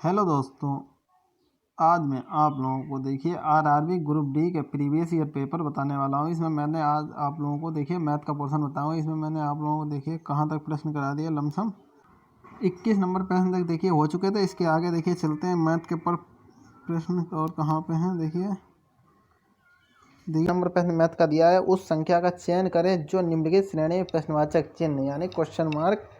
Hello दोस्तों, आज मैं आप लोगों को देखिए आरआरबी ग्रुप डी के प्रीवियस ईयर पेपर बताने वाला हूँ। इसमें मैंने आज आप लोगों को देखिए मैथ का पोर्शन बताऊँगा। इसमें मैंने आप लोगों को देखिए कहाँ तक प्रश्न करा दिया, लमसम 21 नंबर प्रश्न तक देखिए हो चुके थे। इसके आगे देखिए चलते हैं मैथ के पर प्रश्न और कहाँ पे हैं। देखिए नंबर प्रश्न मैथ का दिया है, उस संख्या का चयन करें जो निम्नलिखित श्रेणी में प्रश्नवाचक चिन्ह यानी क्वेश्चन मार्क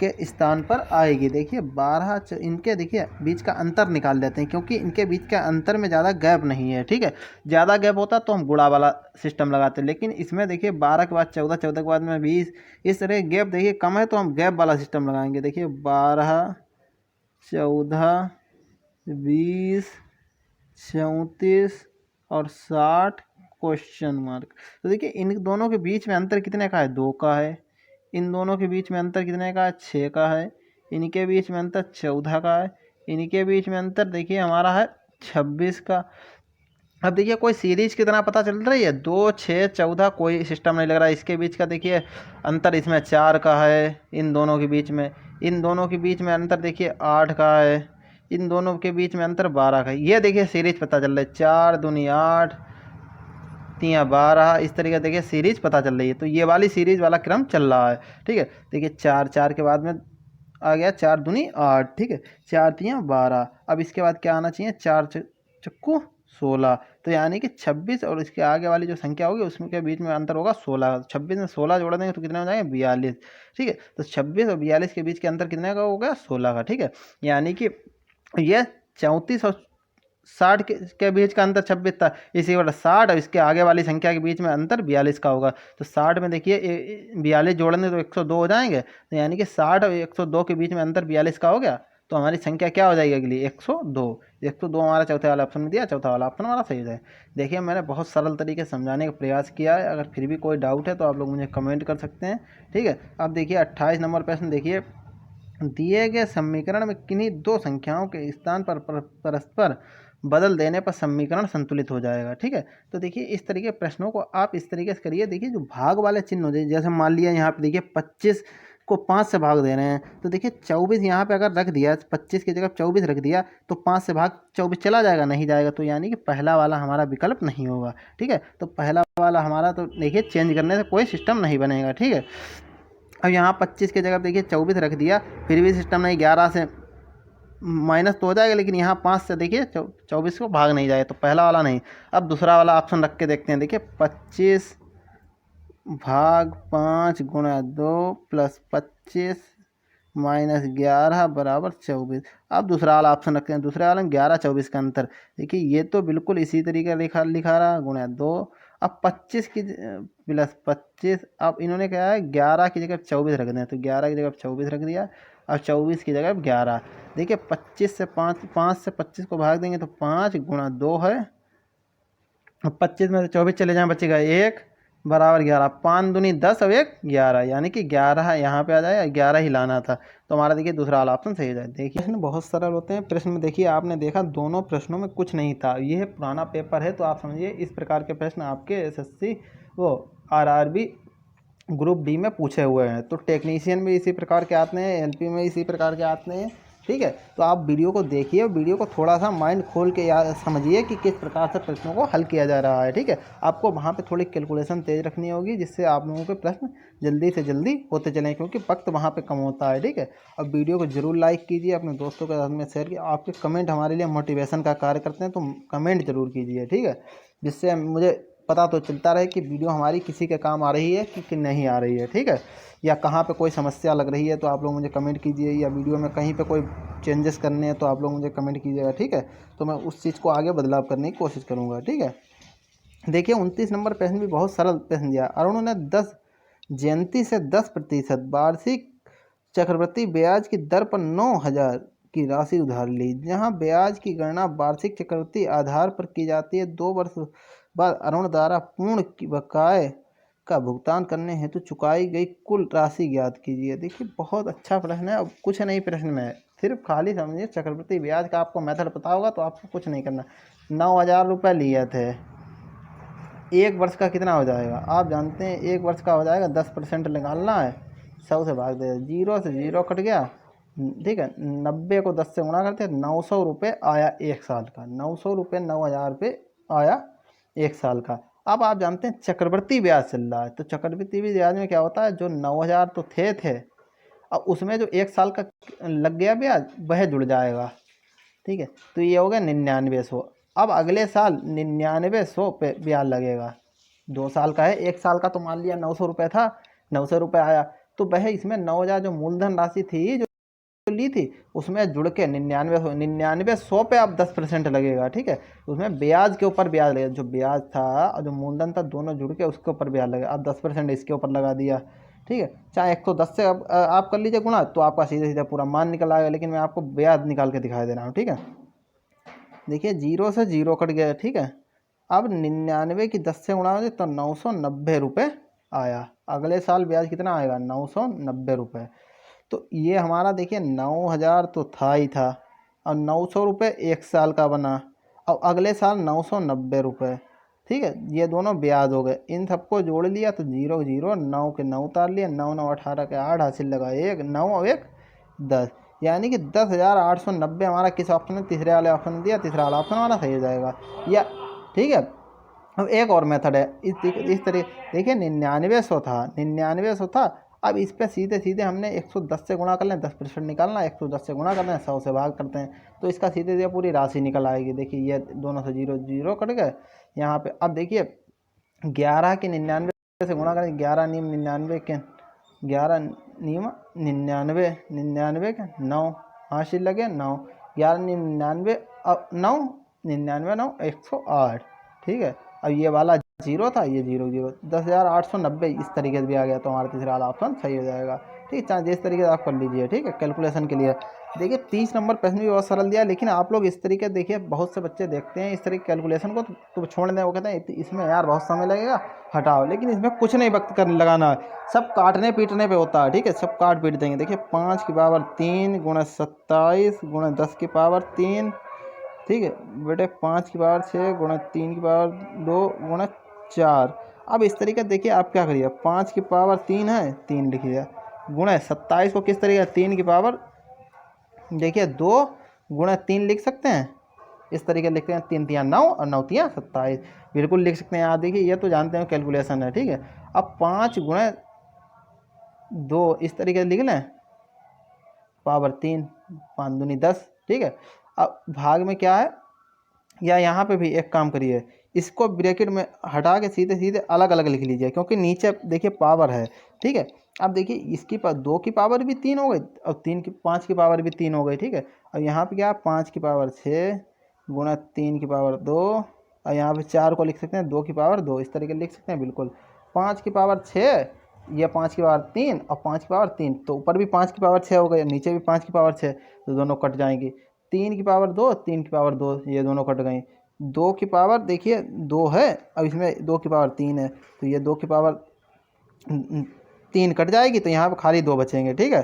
के स्थान पर आएगी। देखिए 12 इनके देखिए बीच का अंतर निकाल लेते हैं, क्योंकि इनके बीच का अंतर में ज़्यादा गैप नहीं है। ठीक है, ज़्यादा गैप होता तो हम गुणा वाला सिस्टम लगाते, लेकिन इसमें देखिए 12 के बाद 14, 14 के बाद में 20, इस तरह गैप देखिए कम है तो हम गैप वाला सिस्टम लगाएंगे। देखिए 12, 14, 20, 34 और 60 क्वेश्चन मार्क। तो देखिए इन दोनों के बीच में अंतर कितने का है? 2 का है। इन दोनों के बीच में अंतर कितने का है? 6 का है। इनके बीच में अंतर 14 का है। इनके बीच में अंतर देखिए हमारा है 26 का। अब देखिए कोई सीरीज कितना पता चल रही है? 2, 6, 14 कोई सिस्टम नहीं लग रहा है। इसके बीच का देखिए अंतर इसमें 4 का है। इन दोनों के बीच में अंतर देखिए 8 का है। इन दोनों के बीच में अंतर 12 का है। ये देखिए सीरीज पता चल रहा है, 4 दूनी 8, 3 12, इस तरीके देखिए सीरीज पता चल रही है। तो ये वाली सीरीज वाला क्रम चल रहा है। ठीक है, देखिए 4, 4 के बाद में आ गया 4 दूनी 8। ठीक है, 4 3 12। अब इसके बाद क्या आना चाहिए? 4 चक्कू 16। तो यानी कि 26 और इसके आगे वाली जो संख्या होगी उसमें के बीच में अंतर होगा 16। 26 में 16 जोड़ देंगे तो कितने हो जाएंगे? 42। ठीक है, तो 26 और 42 के बीच के अंतर कितने का हो गया? 16 का। ठीक है, यानी कि ये 34 और 60 के बीच का अंतर 26 था, इसी बटा 60 और इसके आगे वाली संख्या के बीच में अंतर 42 का होगा। तो 60 में देखिए 42 जोड़ेंगे तो 102 हो जाएंगे। तो यानी कि 60 और 102 के बीच में अंतर 42 का हो गया। तो हमारी संख्या क्या हो जाएगी अगली? 102। 102 हमारा चौथे वाला ऑप्शन में दिया, चौथा वाला ऑप्शन हमारा सही हो जाए। देखिए मैंने बहुत सरल तरीके से समझाने का प्रयास किया है। अगर फिर भी कोई डाउट है तो आप लोग मुझे कमेंट कर सकते हैं। ठीक है, अब देखिए 28 नंबर प्रश्न देखिए, दिए गए समीकरण में किन्हीं दो संख्याओं के स्थान पर परस्पर बदल देने पर समीकरण संतुलित हो जाएगा। ठीक है, तो देखिए इस तरीके प्रश्नों को आप इस तरीके से करिए। देखिए जो भाग वाले चिन्ह हो जाए, जैसे मान लिया यहाँ पे देखिए 25 को 5 से भाग दे रहे हैं, तो देखिए 24 यहाँ पे अगर रख दिया, 25 की जगह 24 रख दिया तो 5 से भाग 24 चला जाएगा? नहीं जाएगा। तो यानी कि पहला वाला हमारा विकल्प नहीं होगा। ठीक है, तो पहला वाला हमारा तो देखिए चेंज करने से कोई सिस्टम नहीं बनेगा। ठीक है, अब यहाँ 25 की जगह देखिए 24 रख दिया, फिर भी सिस्टम नहीं, 11 से माइनस तो हो जाएगा, लेकिन यहाँ 5 से देखिए 24 को भाग नहीं जाए, तो पहला वाला नहीं। अब दूसरा वाला ऑप्शन रख के देखते हैं। देखिए 25 भाग 5 गुणा 2 प्लस 25 माइनस 11 बराबर 24। अब दूसरा वाला ऑप्शन रखते हैं। दूसरे वाले में 11 24 का अंतर देखिए, ये तो बिल्कुल इसी तरीके लिखा रहा, गुणा 2। अब 25 की प्लस 25, अब इन्होंने क्या है 11 की जगह 24 रख दिया, तो 11 की जगह 24 रख दिया। अब 24 की जगह 11। देखिए 25 से 5 से 25 को भाग देंगे तो 5 गुणा 2 है। अब 25 में से 24 चले जाएँ, बचेगा 1 बराबर 11। 5 दूनी 10 और 1 11, यानी कि 11 यहाँ पे आ जाए, 11 ही लाना था। तो हमारा देखिए दूसरा वाला ऑप्शन सही हो जाए। देखिए प्रश्न बहुत सरल होते हैं। प्रश्न में देखिए आपने देखा दोनों प्रश्नों में कुछ नहीं था। यह पुराना पेपर है, तो आप समझिए इस प्रकार के प्रश्न आपके एसएससी वो आरआरबी ग्रुप डी में पूछे हुए हैं। तो टेक्नीशियन में इसी प्रकार के आते हैं, एलपी में इसी प्रकार के आते हैं। ठीक है, तो आप वीडियो को देखिए, वीडियो को थोड़ा सा माइंड खोल के समझिए कि किस प्रकार से प्रश्नों को हल किया जा रहा है। ठीक है, आपको वहाँ पे थोड़ी कैलकुलेशन तेज रखनी होगी, जिससे आप लोगों के प्रश्न जल्दी से जल्दी होते चलें, क्योंकि वक्त वहाँ पे कम होता है। ठीक है, अब वीडियो को जरूर लाइक कीजिए, अपने दोस्तों के साथ में शेयर कीजिए। आपके कमेंट हमारे लिए मोटिवेशन का कार्य करते हैं, तो कमेंट जरूर कीजिए। ठीक है, जिससे मुझे पता तो चलता रहे कि वीडियो हमारी किसी के काम आ रही है कि नहीं आ रही है। ठीक है, या कहाँ पे कोई समस्या लग रही है तो आप लोग मुझे कमेंट कीजिए, या वीडियो में कहीं पे कोई चेंजेस करने हैं तो आप लोग मुझे कमेंट कीजिएगा। ठीक है, तो मैं उस चीज़ को आगे बदलाव करने की कोशिश करूँगा। ठीक है, देखिए 29 नंबर प्रश्न भी बहुत सरल प्रश्न दिया। अरुण ने 10 जयंती से 10% वार्षिक चक्रवृद्धि ब्याज की दर पर 9,000 की राशि उधार ली। जहां ब्याज की गणना वार्षिक चक्रवृद्धि आधार पर की जाती है। 2 वर्ष बाद अरुण द्वारा पूर्ण बकाये का भुगतान करने हेतु चुकाई गई कुल राशि ज्ञात कीजिए। देखिए बहुत अच्छा प्रश्न है। अब कुछ नहीं प्रश्न में, सिर्फ खाली समझिए चक्रवृद्धि ब्याज का आपको मेथड पता होगा तो आपको कुछ नहीं करना। 9,000 रुपये लिए थे, 1 वर्ष का कितना हो जाएगा? आप जानते हैं 1 वर्ष का हो जाएगा 10% निकालना है, 100 से भाग दे, 0 से 0 कट गया, ठीक है, 90 को 10 से गुणा करते हैं, 900 रुपये आया एक साल का, 900 रुपये, 9,000 रुपये आया एक साल का। अब आप जानते हैं चक्रवृद्धि ब्याज चल रहा है, तो चक्रवृद्धि ब्याज में क्या होता है, जो 9,000 तो थे अब उसमें जो एक साल का लग गया ब्याज वह जुड़ जाएगा। ठीक है, तो ये हो गया 9900। अब अगले साल 9900 पे ब्याज लगेगा। 2 साल का है, एक साल का तो मान लिया 900 रुपये था, 900 रुपये आया, तो वह इसमें 9,000 जो मूलधन राशि थी जो ली थी उसमें जुड़ के 9900 पे अब 10% लगेगा। ठीक है, उसमें ब्याज के ऊपर ब्याज लगेगा, जो ब्याज था और जो मूलधन था दोनों जुड़ के उसके ऊपर ब्याज लगेगा। अब 10% इसके ऊपर लगा दिया। ठीक है, चाहे 110 से अब आप कर लीजिए गुणा, तो आपका सीधे सीधे पूरा मान निकल आएगा, लेकिन मैं आपको ब्याज निकाल के दिखाई दे रहा हूँ। ठीक है, देखिए 0 से 0 कट गया। ठीक है, अब 99 की 10 से गुणा हो तो 990 रुपये आया। अगले साल ब्याज कितना आएगा, 990 रुपये। तो ये हमारा देखिए 9,000 तो था ही था, और 900 रुपये एक साल का बना, और अगले साल 990 रुपये। ठीक है, ये दोनों ब्याज हो गए, इन सबको जोड़ लिया तो 0 0, 9 के 9 उतार लिए, 9 9 18 के 8 हासिल लगा, एक 9 और एक 10, यानी कि 10,890 हमारा किस ऑप्शन में, तीसरे वाले ऑप्शन में दिया, तीसरा वाला ऑप्शन हमारा सही हो जाएगा। या ठीक है, अब एक और मेथड है इस तरीके, देखिए 9900 था, 9900 था, अब इस पे सीधे सीधे हमने 110 से गुणा कर लें, 10% निकालना, 110 से गुणा करते हैं, 100 से भाग करते हैं, तो इसका सीधे सीधे पूरी राशि निकल आएगी। देखिए ये दोनों से 0 0 कट गए यहाँ पे। अब देखिए 11 के 99 से गुणा करें, 11 नीम 99 के 11 नीम 99, 99 के 9 हासिल लगे 9, 11 नीम 99, अब 9 99 9 108। ठीक है, अब ये वाला 0 था, ये 0 0, 10,890 इस तरीके से भी आ गया, तो हमारा तीसरा वाला ऑप्शन सही हो जाएगा। ठीक है, चाहे जिस तरीके से आप कर लीजिए। ठीक है, कैलकुलेशन के लिए देखिए 30 नंबर प्रश्न भी बहुत सरल दिया, लेकिन आप लोग इस तरीके देखिए, बहुत से बच्चे देखते हैं इस तरीके कैलकुलेशन को तो छोड़ दें, वो कहते हैं इसमें यार बहुत समय लगेगा, हटाओ, लेकिन इसमें कुछ नहीं वक्त कर लगाना है, सब काटने पीटने पे होता है। ठीक है, सब काट पीट देंगे। देखिए 5 की पावर 3 गुणा 27 गुणा 10 की पावर 3। ठीक है बेटे, 5 की पावर 6 गुणा 3 की पावर 2 गुणा 4। अब इस तरीके देखिए आप क्या करिए, 5 की पावर 3 है, 3 लिखिए, गुणा 27 को किस तरीके 3 की पावर देखिए 2 गुणा 3 लिख सकते हैं, इस तरीके लिखते हैं, 3 तियाँ 9 और 9 तियाँ 27, बिल्कुल लिख सकते हैं। आप देखिए ये तो जानते हैं कैलकुलेशन है। ठीक है, अब 5 गुणा 2 इस तरीके से लिख लें, पावर 3, 5 दूनी 10। ठीक है, अब भाग में क्या है, या यहाँ पे भी एक काम करिए, इसको ब्रैकेट में हटा के सीधे सीधे अलग अलग लिख लीजिए, क्योंकि नीचे देखिए पावर है। ठीक है, अब देखिए इसकी 2 की पावर भी 3 हो गई, और 5 की पावर भी 3 हो गई। ठीक है, अब यहाँ पे क्या, 5 की पावर 6 गुणा 3 की पावर 2, और यहाँ पे 4 को लिख सकते हैं 2 की पावर 2, इस तरीके लिख सकते हैं बिल्कुल। 5 की पावर 6, यह 5 की पावर 3 और 5 की पावर 3, तो ऊपर भी 5 की पावर 6 हो गई, नीचे भी 5 की पावर 6, तो दोनों कट जाएंगी। 3 की पावर 2, 3 की पावर 2, ये दोनों कट गई। 2 की पावर देखिए 2 है, अब इसमें 2 की पावर 3 है, तो ये 2 की पावर 3 कट जाएगी, तो यहाँ पे खाली 2 बचेंगे। ठीक है,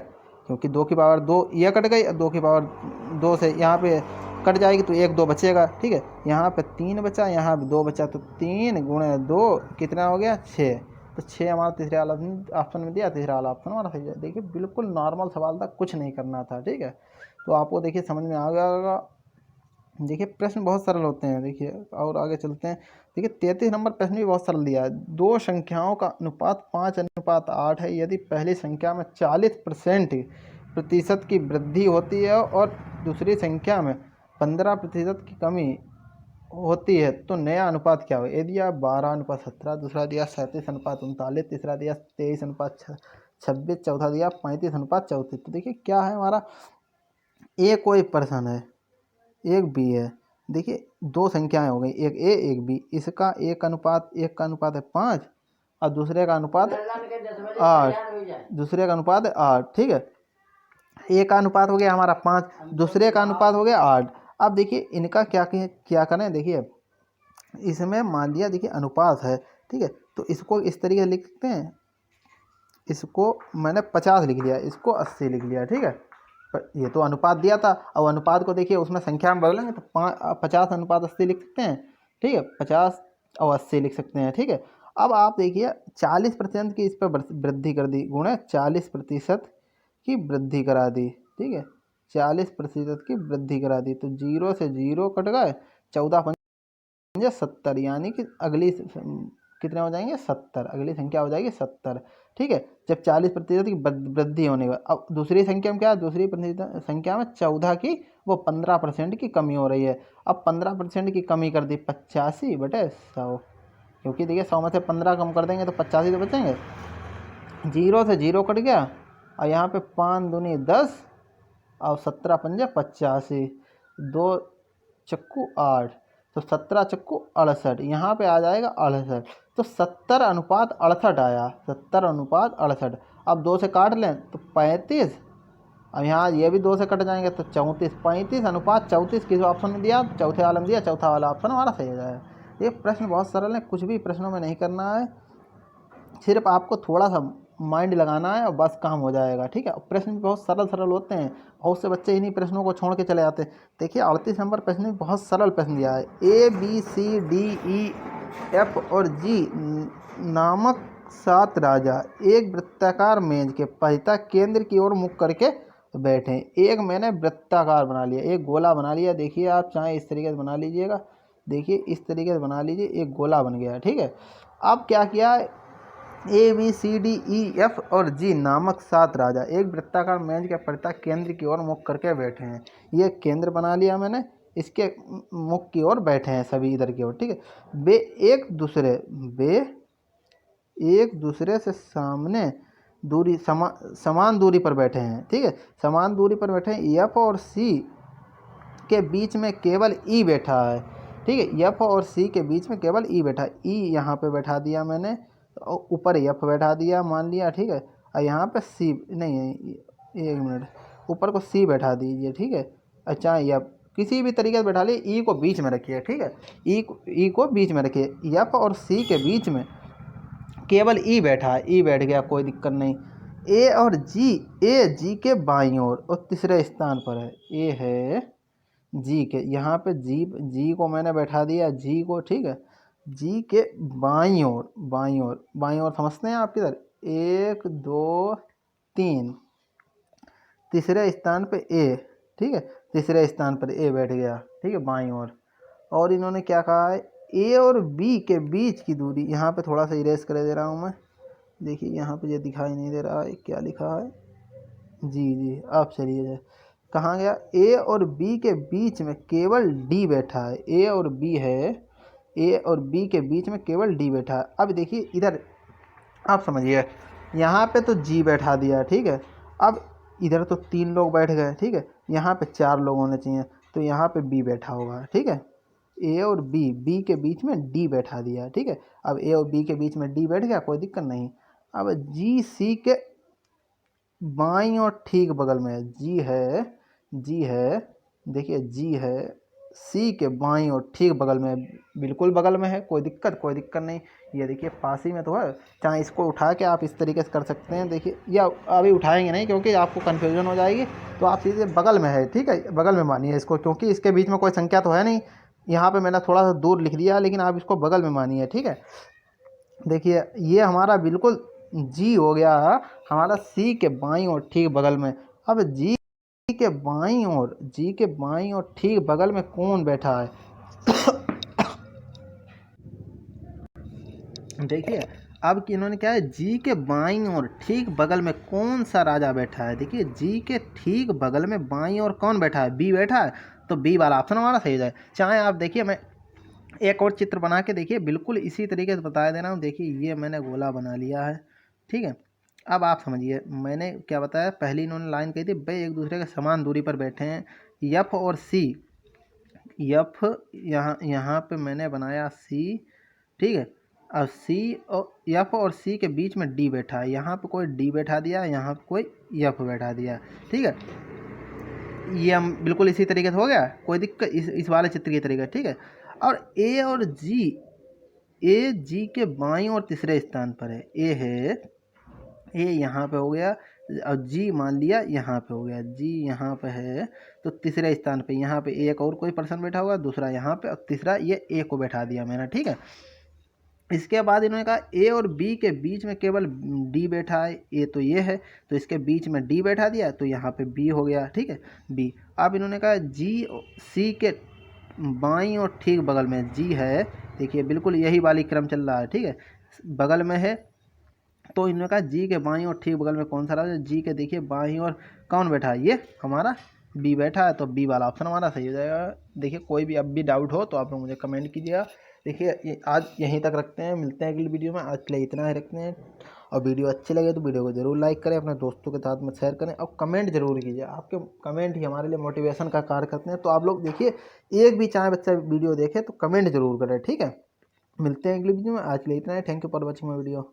क्योंकि 2 की पावर 2 ये कट गई, 2 की पावर 2 से यहाँ पे कट जाएगी, तो 1 2 बचेगा। ठीक है, यहाँ पे 3 बचा, यहाँ पे 2 बचा, तो 3 गुणे 2 कितना हो गया, 6, तो 6 हमारा तीसरे वाला ऑप्शन में दिया, तीसरा वाला ऑप्शन हमारा सही है। देखिए बिल्कुल नॉर्मल सवाल था, कुछ नहीं करना था। ठीक है, तो आपको देखिए समझ में आ गया होगा। देखिए प्रश्न बहुत सरल होते हैं। देखिए और आगे चलते हैं। देखिए 33 नंबर प्रश्न भी बहुत सरल दिया है। दो संख्याओं का अनुपात 5:8 है। यदि पहली संख्या में 40% प्रतिशत की वृद्धि होती है और दूसरी संख्या में 15% की कमी होती है, तो नया अनुपात क्या हो। ये दिया 12:17, दूसरा दिया 37:39, तीसरा दिया 23:26, चौथा दिया 35:34। तो देखिए क्या है हमारा, ए कोई पर्सन है, एक बी है। देखिए दो संख्याएं हो गई, एक ए एक बी, इसका एक का अनुपात है 5 और दूसरे का अनुपात 8, दूसरे का अनुपात है 8। ठीक है, ए का अनुपात हो गया हमारा 5, दूसरे का अनुपात हो गया 8। अब देखिए इनका क्या करें, देखिए इसमें मान लिया देखिए अनुपात है। ठीक है, तो इसको इस तरीके से लिख सकते हैं, इसको मैंने 50 लिख लिया, इसको 80 लिख लिया। ठीक है, ये तो अनुपात दिया था, और अनुपात को देखिए उसमें संख्या में बदलेंगे तो 50:80 लिख सकते हैं। ठीक है, 50 और 80 लिख सकते हैं। ठीक है, अब आप देखिए 40% की इस पर वृद्धि कर दी, गुणे 40% की वृद्धि करा दी। ठीक है, 40% की वृद्धि करा दी। तो 0 से 0 कट गए, 14 पंजे 70, यानी कि अगली कितने हो जाएंगे 70, अगली संख्या हो जाएगी 70। ठीक है, जब 40% की वृद्धि होने का, अब दूसरी संख्या में क्या है, दूसरी संख्या में 14 की वो 15% की कमी हो रही है। अब 15% की कमी कर दी, 85/100, क्योंकि देखिए 100 में से 15 कम कर देंगे तो 85 तो बचेंगे। 0 से 0 कट गया, और यहाँ पे 5 दूनी 10 और 17 पंजे 85, 2 चक्कू 8, तो 17 चक्कू 68, यहाँ पे आ जाएगा 68। तो 70:68 आया, 70:68। अब 2 से काट लें तो 35, अब यहाँ ये भी 2 से कट जाएंगे तो 34, 35:34 किस ऑप्शन में दिया, चौथे वाला में दिया, चौथा वाला ऑप्शन हमारा सही हो जाएगा। ये प्रश्न बहुत सरल है, कुछ भी प्रश्नों में नहीं करना है, सिर्फ आपको थोड़ा सा माइंड लगाना है और बस काम हो जाएगा। ठीक है, प्रश्न भी बहुत सरल सरल होते हैं, बहुत से बच्चे इन्हीं प्रश्नों को छोड़ के चले जाते हैं। देखिए 38 नंबर प्रश्न में बहुत सरल प्रश्न दिया है, ABCDEF और G नामक 7 राजा एक वृत्ताकार मेज के परितः केंद्र की ओर मुख करके बैठे। एक मैंने वृत्ताकार बना लिया, एक गोला बना लिया। देखिए आप चाहे इस तरीके से बना लीजिएगा, देखिए इस तरीके से बना लीजिए, एक गोला बन गया। ठीक है, अब क्या किया, ABCDEF और G नामक 7 राजा एक वृत्ताकार मेज के परितः केंद्र की ओर मुख करके बैठे हैं। ये केंद्र बना लिया मैंने, इसके मुख की ओर बैठे हैं सभी इधर की ओर। ठीक है, वे एक दूसरे से सामने दूरी समान दूरी पर बैठे हैं। ठीक है, समान दूरी पर बैठे हैं। F और C के बीच में केवल E बैठा है। ठीक है, F और C के बीच में केवल E बैठा है। E यहाँ पे बैठा दिया मैंने, ऊपर F बैठा दिया मान लिया। ठीक है, और यहाँ पे C नहीं, 1 मिनट, ऊपर को C बैठा दीजिए। ठीक है, अच्छा F किसी भी तरीके से बैठा लिए, E को बीच में रखिए। ठीक है, E को बीच में रखिए। F और C के बीच में केवल E बैठा है, E बैठ गया, कोई दिक्कत नहीं। A और G के बाईं ओर और तीसरे स्थान पर है। A है G के, यहाँ पे G को मैंने बैठा दिया, G को। ठीक है, G के बाईं ओर समझते हैं आप किधर, 1 2 3, तीसरे स्थान पे A। ठीक है, तीसरे स्थान पर A बैठ गया। ठीक है, बाईं ओर। और इन्होंने क्या कहा है, A और B के बीच की दूरी, यहाँ पे थोड़ा सा इरेज कर दे रहा हूँ मैं, देखिए यहाँ पे ये दिखाई नहीं दे रहा है क्या लिखा है, जी आप चलिए जाए, कहाँ गया, A और B के बीच में केवल D बैठा है। A और B के बीच में केवल D बैठा है। अब देखिए इधर आप समझिए, यहाँ पे तो G बैठा दिया। ठीक है, अब इधर तो 3 लोग बैठ गए। ठीक है, यहाँ पे 4 लोग होने चाहिए, तो यहाँ पे B बैठा होगा। ठीक है, A और B के बीच में D बैठा दिया। ठीक है, अब A और B के बीच में D बैठ गया, कोई दिक्कत नहीं। अब G C के बाईं और ठीक बगल में है, G है, देखिए G है C के बाईं और ठीक बगल में, बिल्कुल बगल में है, कोई दिक्कत नहीं। ये देखिए पास ही में तो है, चाहे इसको उठा के आप इस तरीके से कर सकते हैं। देखिए, या अभी उठाएंगे नहीं क्योंकि आपको कन्फ्यूजन हो जाएगी, तो आप सीधे बगल में है। ठीक है, बगल में मानिए इसको, क्योंकि इसके बीच में कोई संख्या तो है नहीं, यहाँ पे मैंने थोड़ा सा दूर लिख दिया, लेकिन आप इसको बगल में मानिए। ठीक है, देखिए ये हमारा बिल्कुल G हो गया हमारा C के बाईं और ठीक बगल में। अब G के बाईं और ठीक बगल में कौन बैठा है, देखिए अब कि इन्होंने क्या है, G के बाईं और ठीक बगल में कौन सा राजा बैठा है। देखिए G के ठीक बगल में बाईं और कौन बैठा है, B बैठा है, तो B वाला ऑप्शन हमारा सही जाए। चाहे आप देखिए, मैं एक और चित्र बना के देखिए, बिल्कुल इसी तरीके से बताया दे रहा हूँ। देखिए ये मैंने गोला बना लिया है। ठीक है, अब आप समझिए मैंने क्या बताया, पहली इन्होंने लाइन कही थी, वे एक दूसरे के समान दूरी पर बैठे हैं। F और C, F यहाँ पे मैंने बनाया C। ठीक है, और C और F और C के बीच में D बैठा है, यहाँ पे कोई D बैठा दिया, यहाँ पे कोई F बैठा दिया। ठीक है, ये हम बिल्कुल इसी तरीके से हो गया, कोई दिक्कत इस वाले चित्र की तरीके। ठीक है, और A और G के बाईं और तीसरे स्थान पर है। A यहाँ पे हो गया, और G मान लिया यहाँ पे हो गया, G यहाँ पे है, तो तीसरे स्थान पे यहाँ पे एक और कोई पर्सन बैठा होगा, दूसरा यहाँ पे, और तीसरा ये A को बैठा दिया मैंने। ठीक है, इसके बाद इन्होंने कहा ए और बी के बीच में केवल डी बैठा है, ए तो ये है तो इसके बीच में डी बैठा दिया तो यहाँ पे बी हो गया, ठीक है बी। अब इन्होंने कहा जी सी के बाईं और ठीक बगल में जी है, देखिए बिल्कुल यही वाली क्रम चल रहा है, ठीक है बगल में है, तो इन्होंने कहा जी के बाईं और ठीक बगल में कौन सा रहा, जी के देखिए बाईं और कौन बैठा है, ये हमारा बी बैठा है, तो बी वाला ऑप्शन हमारा सही हो जाएगा। देखिए कोई भी अब भी डाउट हो तो आप लोग मुझे कमेंट कीजिएगा। देखिए ये आज यहीं तक रखते हैं, मिलते हैं अगली वीडियो में, आज के लिए इतना ही रखते हैं। और वीडियो अच्छी लगे तो वीडियो को जरूर लाइक करें, अपने दोस्तों के साथ में शेयर करें और कमेंट जरूर कीजिए, आपके कमेंट ही हमारे लिए मोटिवेशन का कार्य करते हैं। तो आप लोग देखिए एक भी चाहे बच्चा वीडियो देखे तो कमेंट जरूर करें, ठीक है। मिलते हैं अगली वीडियो में, आज के लिए इतना है। Thank you for watching my video.